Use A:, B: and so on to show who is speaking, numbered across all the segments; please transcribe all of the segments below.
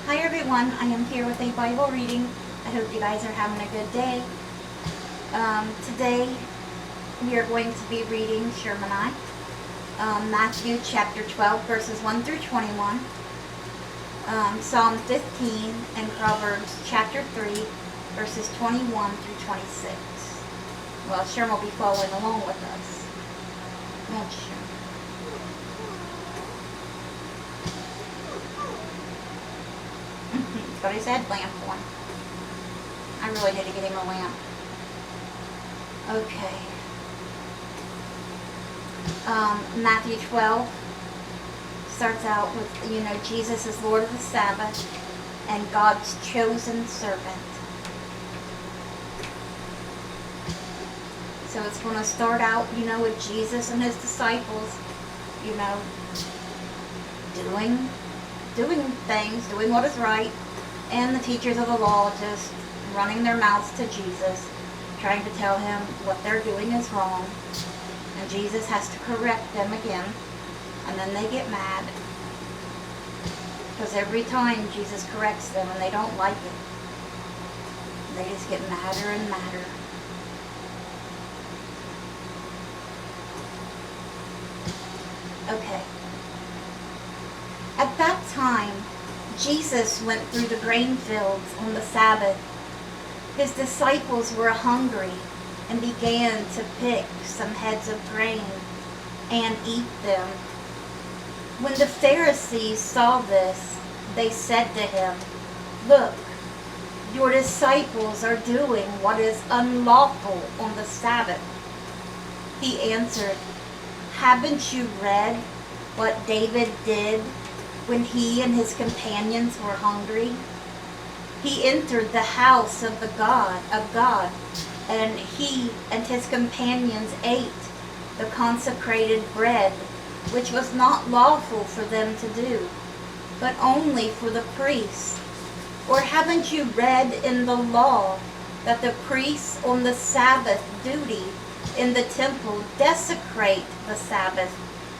A: Hi everyone, I am here with a Bible reading. I hope you guys are having a good day. Today we are going to be reading, Sherm and I, Matthew chapter 12 verses 1 through 21, Psalm 15, and Proverbs chapter 3 verses 21 through 26. Well, Sherm will be following along with us. Won't you, Sherm? But his headlamp on. I really need to get him a lamp. Okay. Matthew 12 starts out with, Jesus is Lord of the Sabbath and God's chosen servant. So it's going to start out, with Jesus and his disciples, doing things, doing what is right. And the teachers of the law just running their mouths to Jesus, trying to tell him what they're doing is wrong. And Jesus has to correct them again. And then they get mad. Because every time Jesus corrects them and they don't like it, they just get madder and madder. Okay. At that time, Jesus went through the grain fields on the Sabbath. His disciples were hungry and began to pick some heads of grain and eat them. When the Pharisees saw this, they said to him, "Look, your disciples are doing what is unlawful on the Sabbath." He answered, "Haven't you read what David did when he and his companions were hungry? He entered the house of God, and he and his companions ate the consecrated bread, which was not lawful for them to do, but only for the priests. Or haven't you read in the law that the priests on the Sabbath duty in the temple desecrate the Sabbath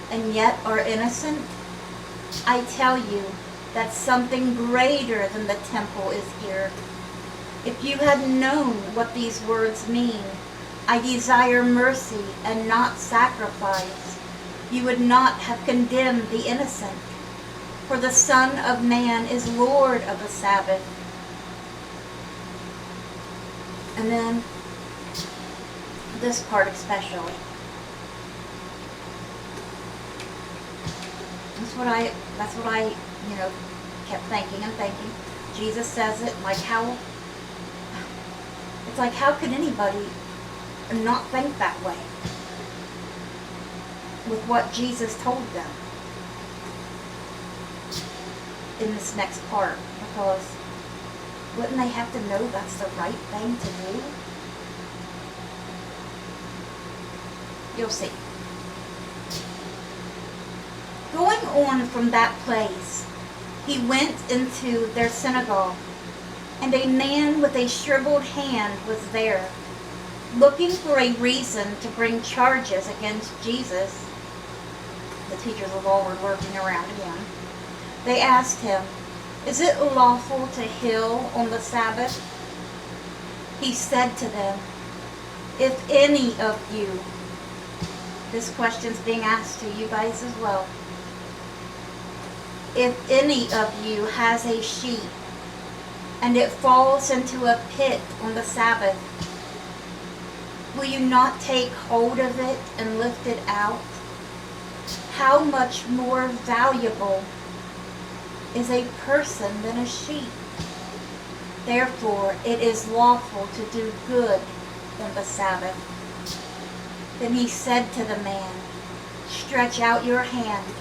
A: and yet are innocent? I tell you that something greater than the temple is here. If you had known what these words mean, 'I desire mercy and not sacrifice,' you would not have condemned the innocent. For the Son of Man is Lord of the Sabbath." And then this part especially. That's what I kept thinking and thinking. Jesus says it it's like how could anybody not think that way with what Jesus told them in this next part? Because wouldn't they have to know that's the right thing to do? You'll see. Going on from that place, he went into their synagogue, and a man with a shriveled hand was there, looking for a reason to bring charges against Jesus. The teachers of the law were lurking around again. They asked him, "Is it lawful to heal on the Sabbath?" He said to them, "If any of you," this question's being asked to you guys as well, "if any of you has a sheep and it falls into a pit on the Sabbath, will you not take hold of it and lift it out? How much more valuable is a person than a sheep? Therefore, it is lawful to do good on the Sabbath." Then he said to the man, "Stretch out your hand."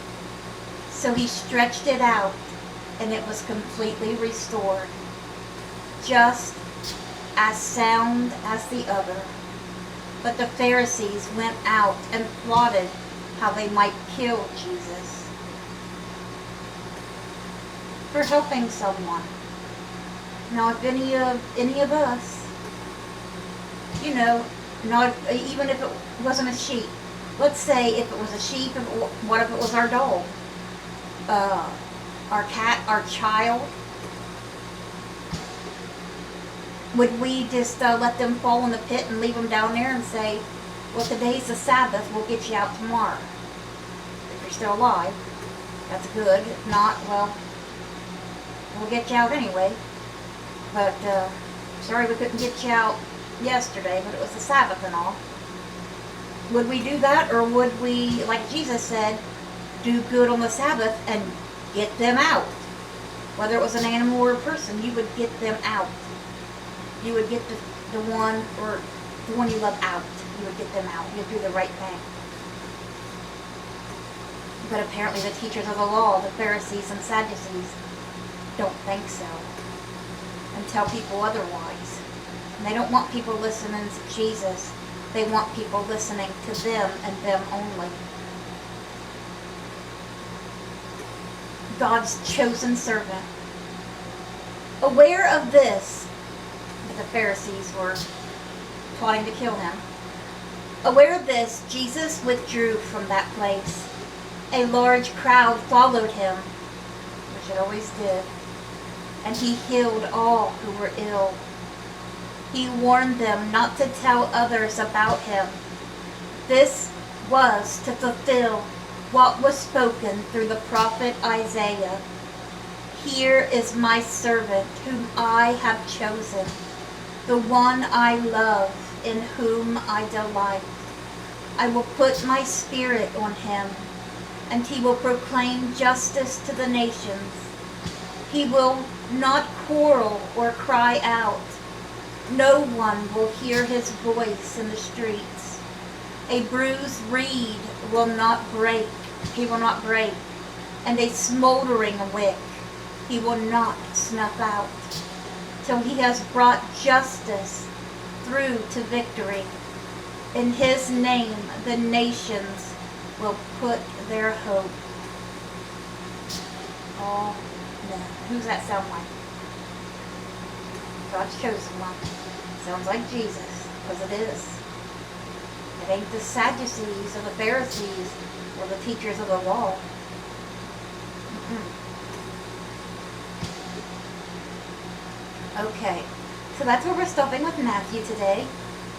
A: So he stretched it out, and it was completely restored, just as sound as the other. But the Pharisees went out and plotted how they might kill Jesus for helping someone. Now, if any of us, not even if it wasn't a sheep, let's say if it was a sheep, what if it was our dog? Our cat, our child, Would we just let them fall in the pit and leave them down there and say, well, today's the Sabbath, we'll get you out tomorrow? If you're still alive, that's good. If not, well, we'll get you out anyway. But, sorry we couldn't get you out yesterday, but it was the Sabbath and all. Would we do that, or would we, like Jesus said, do good on the Sabbath and get them out? Whether it was an animal or a person, you would get them out. You would get the one, or the one you love out. You would get them out. You'd do the right thing. But apparently the teachers of the law, the Pharisees and Sadducees, don't think so, and tell people otherwise. And they don't want people listening to Jesus. They want people listening to them and them only. God's chosen servant. Aware of this, the Pharisees were plotting to kill him. Aware of this, Jesus withdrew from that place. A large crowd followed him, which it always did, and he healed all who were ill. He warned them not to tell others about him. This was to fulfill what was spoken through the prophet Isaiah. Here is my servant whom I have chosen, the one I love, in whom I delight. I will put my spirit on him, and he will proclaim justice to the nations. He will not quarrel or cry out. No one will hear his voice in the streets. A bruised reed will not break. He will not break, and a smoldering wick he will not snuff out, till he has brought justice through to victory. In his name the nations will put their hope. Oh, no. Who's that sound like? God's chosen one. Sounds like Jesus, because it is. It ain't the Sadducees or the Pharisees or the teachers of the law. Okay, so that's where we're stopping with Matthew today.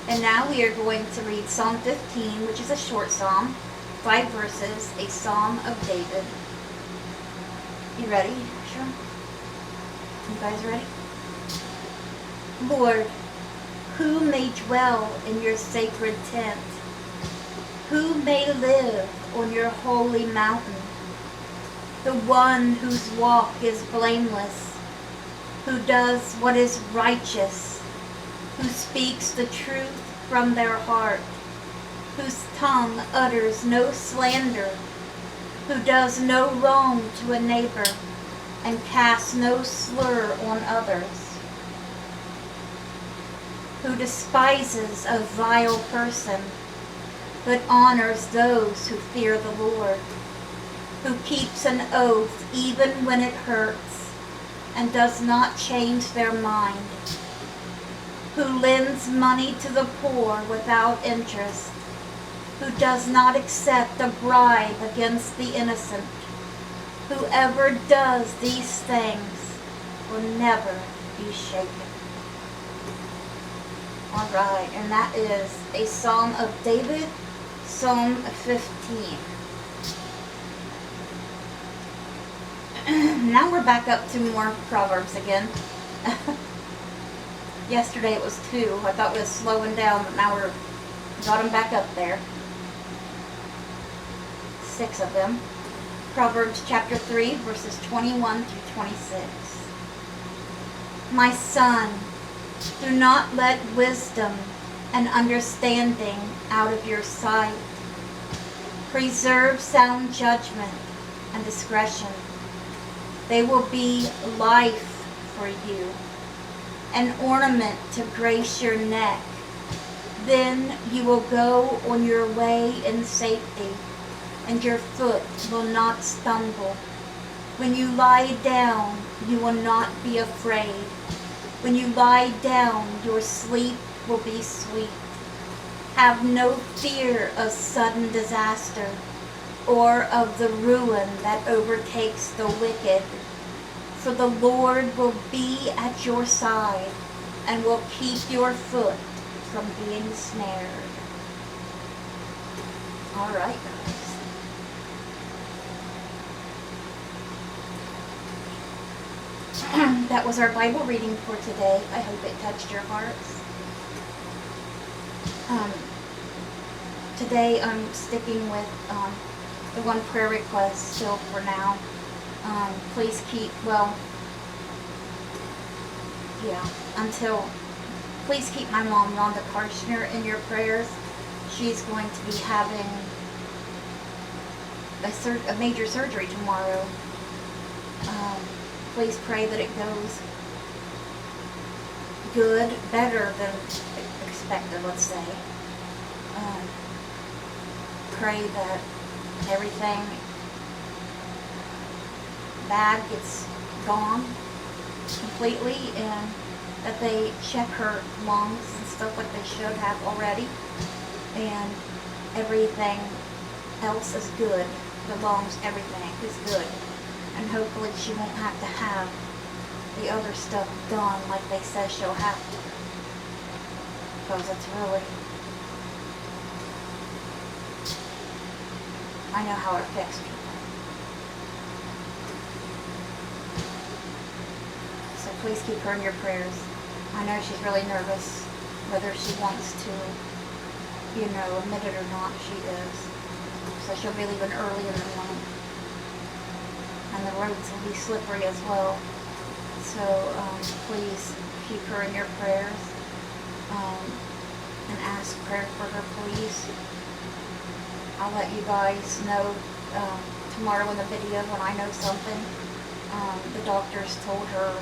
A: And now we are going to read Psalm 15, which is a short psalm, 5 verses, a psalm of David. You ready? Sure. You guys ready? Lord, who may dwell in your sacred tent? Who may live on your holy mountain? The one whose walk is blameless, who does what is righteous, who speaks the truth from their heart, whose tongue utters no slander, who does no wrong to a neighbor, and casts no slur on others, who despises a vile person, but honors those who fear the Lord, who keeps an oath even when it hurts, and does not change their mind, who lends money to the poor without interest, who does not accept a bribe against the innocent. Whoever does these things will never be shaken. All right, and that is a Psalm of David, Psalm 15. Now we're back up to more Proverbs again. Yesterday it was 2. I thought we was slowing down, but now we're got them back up there. 6 of them. Proverbs chapter 3, verses 21 through 26. My son, do not let wisdom and understanding out of your sight. Preserve sound judgment and discretion. They will be life for you, an ornament to grace your neck. Then you will go on your way in safety, and your foot will not stumble. When you lie down, you will not be afraid. When you lie down, your sleep will be sweet. Have no fear of sudden disaster, or of the ruin that overtakes the wicked. For the Lord will be at your side. and will keep your foot from being snared. All right, guys. That was our Bible reading for today. I hope it touched your hearts. Today I'm sticking with the one prayer request still for now. Please keep, please keep my mom Rhonda Karshner in your prayers. She's going to be having a major surgery tomorrow. Please pray that it goes good, better than expected, let's say. Pray that everything bad gets gone completely, and that they check her lungs and stuff like they should have already, and everything else is good. The lungs, everything is good, and hopefully she won't have to have the other stuff done like they say she'll have to, because it's really, I know how it affects people. So please keep her in your prayers. I know she's really nervous, whether she wants to, admit it or not, she is. So she'll be leaving early in the morning. And the roads will be slippery as well. So please keep her in your prayers. And ask prayer for her, please. I'll let you guys know tomorrow in the video when I know something. The doctors told her,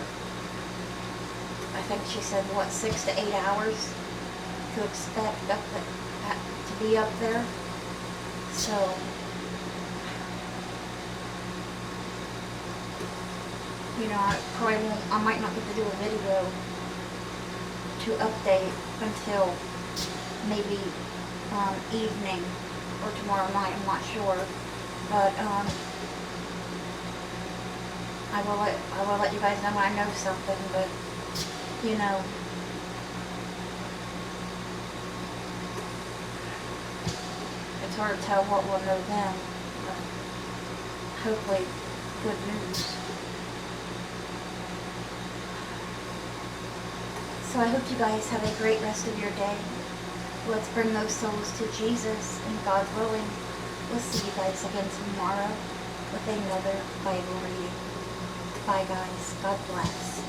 A: I think she said, 6 to 8 hours to expect to be up there. So, I might not get to do a video to update until maybe evening or tomorrow night, I'm not sure. But I will let you guys know when I know something, but it's hard to tell what we'll know then, but hopefully good news. So I hope you guys have a great rest of your day. Let's bring those souls to Jesus, and God willing, we'll see you guys again tomorrow with another Bible reading. Bye guys. God bless.